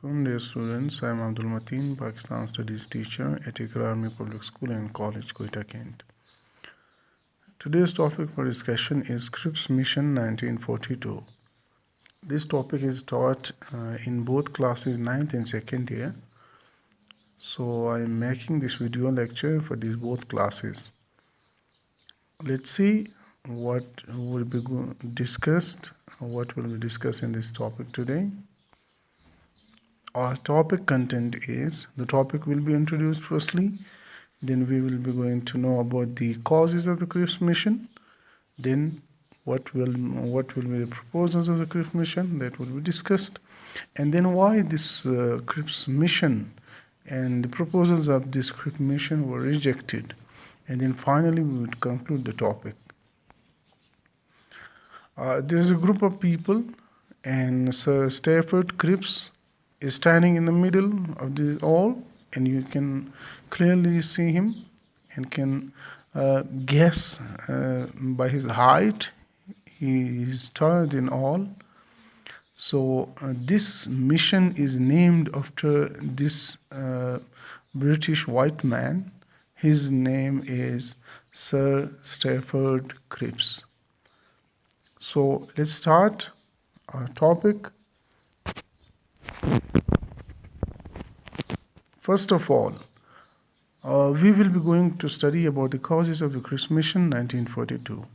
Assalamualaikum dear students, I am Abdul Mateen, Pakistan Studies teacher at Ikra Army Public School and College, Quetta, Kent. Today's topic for discussion is Cripps Mission 1942. This topic is taught in both classes 9th and 2nd year. So I am making this video lecture for these both classes. Let's see what will be discussed in this topic today. Our topic content is, the topic will be introduced firstly, then we will be going to know about the causes of the Cripps Mission, then what will be the proposals of the Cripps Mission, that will be discussed, and then why this Cripps Mission and the proposals of this Cripps Mission were rejected, and then finally we would conclude the topic. There is a group of people, and Sir Stafford Cripps is standing in the middle of the all, and you can clearly see him and can guess by his height he is taller than all. So this mission is named after this British white man. His name is Sir Stafford Cripps. So let's start our topic. First of all, we will be going to study about the causes of the Cripps Mission 1942.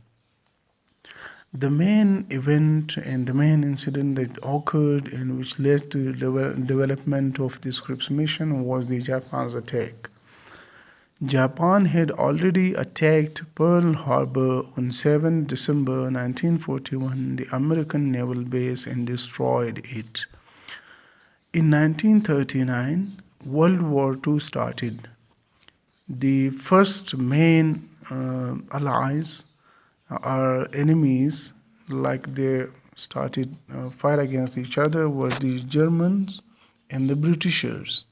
The main event and the main incident that occurred and which led to the development of this Cripps Mission was the Japan's attack. Japan had already attacked Pearl Harbor on 7 December 1941, the American naval base, and destroyed it. In 1939, World War II started. The first main allies, our enemies, like they started fight against each other, were the Germans and the Britishers.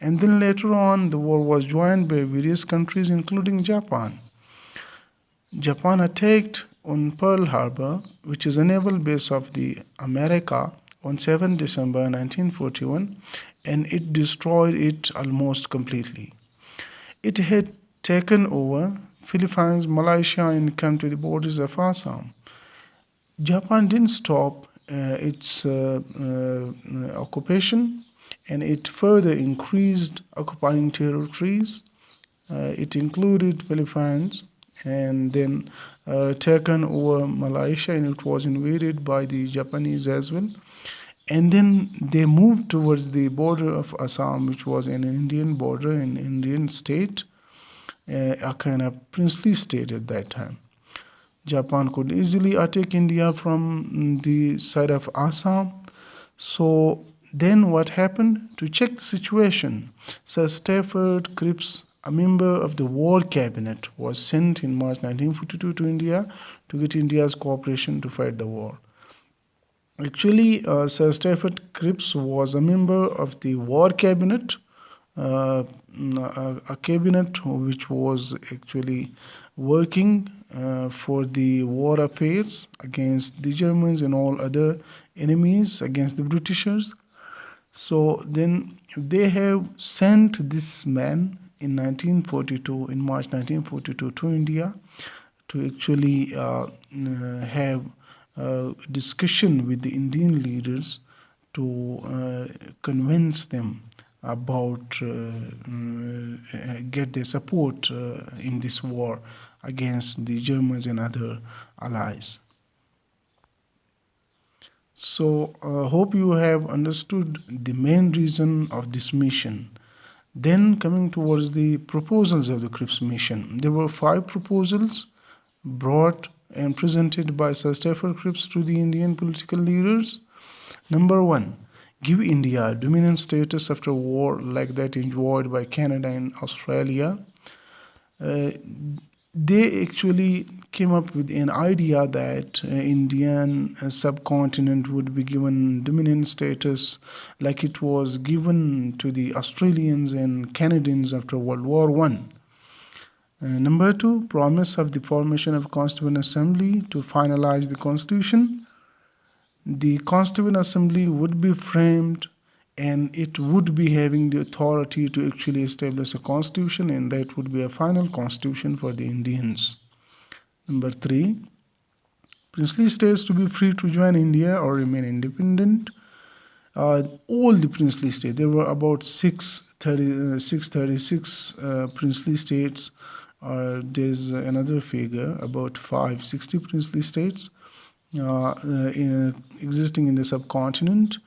And then later on, the war was joined by various countries, including Japan. Japan attacked on Pearl Harbor, which is a naval base of the America, on 7 December 1941, and it destroyed it almost completely. It had taken over Philippines, Malaysia, and come to the borders of Assam. Japan didn't stop its occupation, and it further increased occupying territories. It included Philippines, and then taken over Malaysia, and it was invaded by the Japanese as well. And then they moved towards the border of Assam, which was an Indian border, an Indian state, a kind of princely state at that time. Japan could easily attack India from the side of Assam. So then what happened? To check the situation, Sir Stafford Cripps, a member of the War Cabinet, was sent in March 1942 to India to get India's cooperation to fight the war. Actually, Sir Stafford Cripps was a member of the War Cabinet, a cabinet which was actually working for the war affairs against the Germans and all other enemies, against the Britishers. So then they have sent this man in March 1942 to India to actually have discussion with the Indian leaders to convince them about get their support in this war against the Germans and other allies. So hope you have understood the main reason of this mission. Then coming towards the proposals of the Cripps Mission, there were 5 proposals brought and presented by Sir Stafford Cripps to the Indian political leaders. Number 1, give India dominant status after war like that enjoyed by Canada and Australia. They actually came up with an idea that Indian subcontinent would be given dominant status like it was given to the Australians and Canadians after World War I. Number 2, promise of the formation of Constituent Assembly to finalize the Constitution. The Constituent Assembly would be framed and it would be having the authority to actually establish a constitution, and that would be a final constitution for the Indians. Number 3, princely states to be free to join India or remain independent. All the princely states, there were about 636 princely states. There's another figure, about 560 princely states existing in the subcontinent.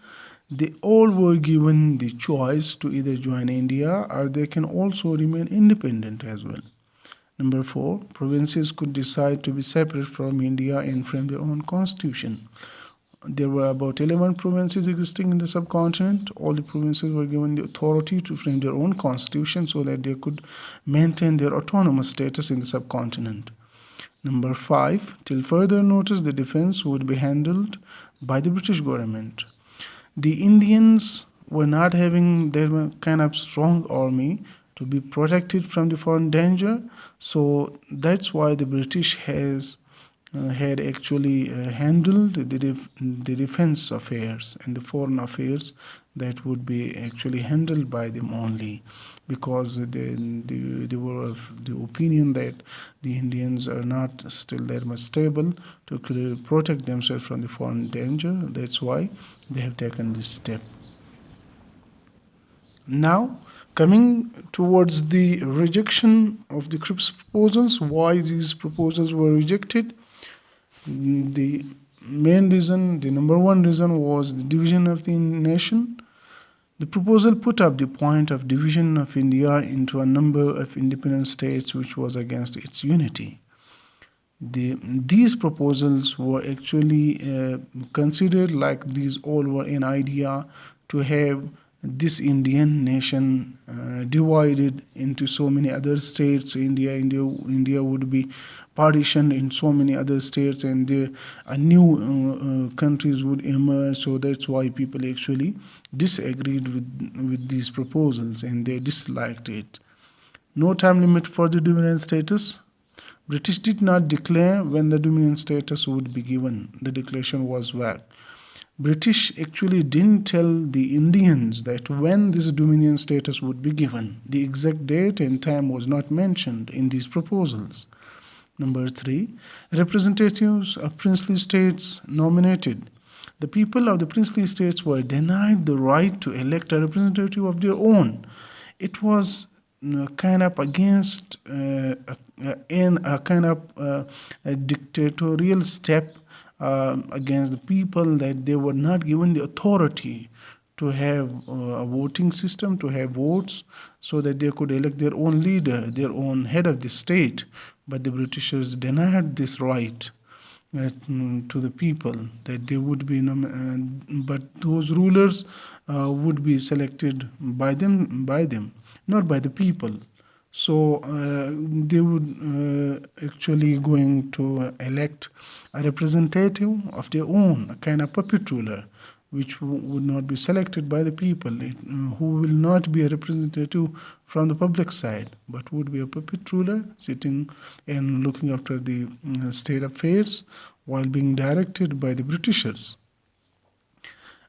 They all were given the choice to either join India or they can also remain independent as well. Number 4, provinces could decide to be separate from India and frame their own constitution. There were about 11 provinces existing in the subcontinent. All the provinces were given the authority to frame their own constitution so that they could maintain their autonomous status in the subcontinent. Number 5, till further notice, the defense would be handled by the British government. The Indians were not having their kind of strong army to be protected from the foreign danger, so that's why the British had actually handled the defense affairs, and the foreign affairs that would be actually handled by them only, because they were of the opinion that the Indians are not still that much stable to protect themselves from the foreign danger. That's why they have taken this step. Now, coming towards the rejection of the Cripps proposals, why these proposals were rejected. The main reason, the number one reason, was the division of the nation. The proposal put up the point of division of India into a number of independent states, which was against its unity. These proposals were actually considered like these all were an idea to have this Indian nation divided into so many other states. India would be partitioned in so many other states, and new countries would emerge. So that's why people actually disagreed with these proposals, and they disliked it. No time limit for the dominion status. British did not declare when the dominion status would be given. The declaration was vague. British actually didn't tell the Indians that when this dominion status would be given. The exact date and time was not mentioned in these proposals. Number 3, representatives of princely states nominated. The people of the princely states were denied the right to elect a representative of their own. It was kind of against a dictatorial step against the people, that they were not given the authority to have a voting system, to have votes, so that they could elect their own leader, their own head of the state. But the Britishers denied this right to the people, that they would be, but those rulers would be selected by them, not by the people. So they would actually going to elect a representative of their own, a kind of puppet ruler, which would not be selected by the people, who will not be a representative from the public side, but would be a puppet ruler sitting and looking after the state affairs while being directed by the Britishers.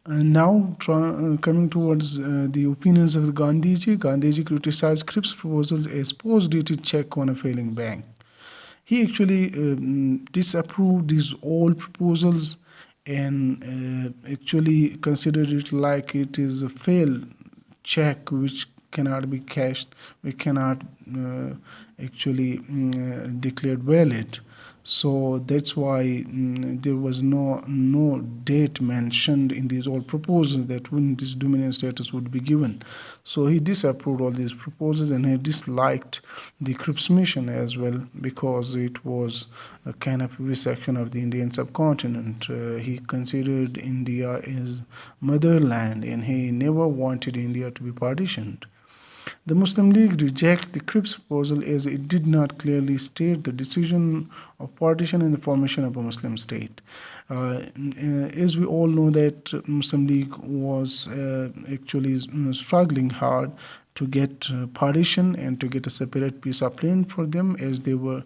And now, coming towards the opinions of the Gandhiji, Gandhiji criticized Cripps' proposals as post-dated check on a failing bank. He actually disapproved these all proposals and actually considered it like it is a failed check which cannot be cashed, we cannot actually declared valid. So that's why there was no date mentioned in these all proposals that when this dominion status would be given. So he disapproved all these proposals, and he disliked the Cripps Mission as well, because it was a kind of resection of the Indian subcontinent. He considered India as motherland, and he never wanted India to be partitioned. The Muslim League rejected the Cripps proposal as it did not clearly state the decision of partition and the formation of a Muslim state. As we all know that Muslim League was actually struggling hard to get partition and to get a separate piece of land for them, as they were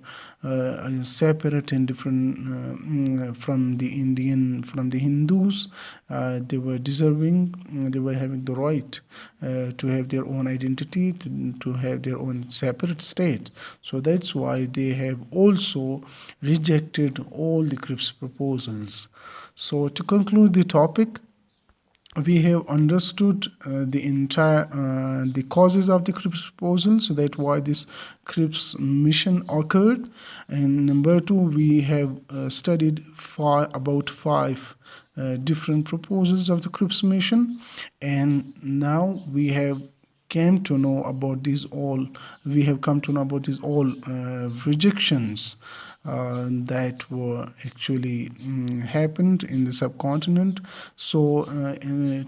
separate and different from the Hindus. They were deserving, they were having the right to have their own identity, to have their own separate state. So that's why they have also rejected all the Cripps proposals. So to conclude the topic, we have understood the causes of the Cripps proposal, so that why this Cripps mission occurred. And number two, we have studied about five different proposals of the Cripps mission, and now we have came to know about these all. We have come to know about these all rejections that were actually happened in the subcontinent. So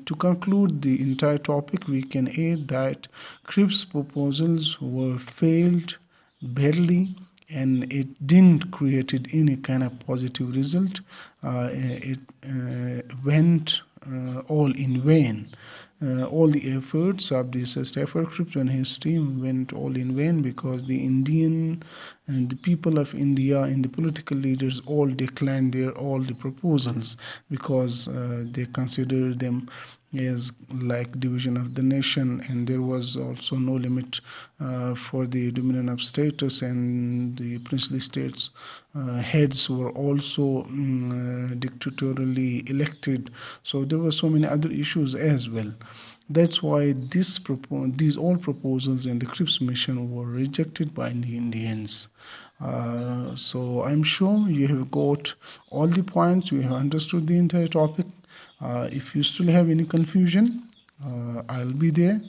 to conclude the entire topic, we can add that Cripps proposals were failed badly, and it didn't create any kind of positive result. It went all in vain. All the efforts of this Stafford Cripps and his team went all in vain, because the Indian and the people of India and the political leaders all declined all the proposals, because they considered them as like division of the nation, and there was also no limit for the dominion of status, and the princely states heads were also dictatorially elected. So there were so many other issues as well. That's why these all proposals in the Cripps mission were rejected by the Indians. So I'm sure you have got all the points, you have understood the entire topic. If you still have any confusion, I'll be there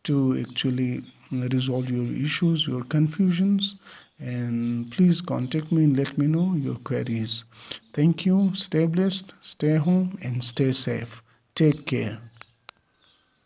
to actually resolve your issues, your confusions, and please contact me and let me know your queries. Thank you. Stay blessed, stay home, and stay safe. Take care.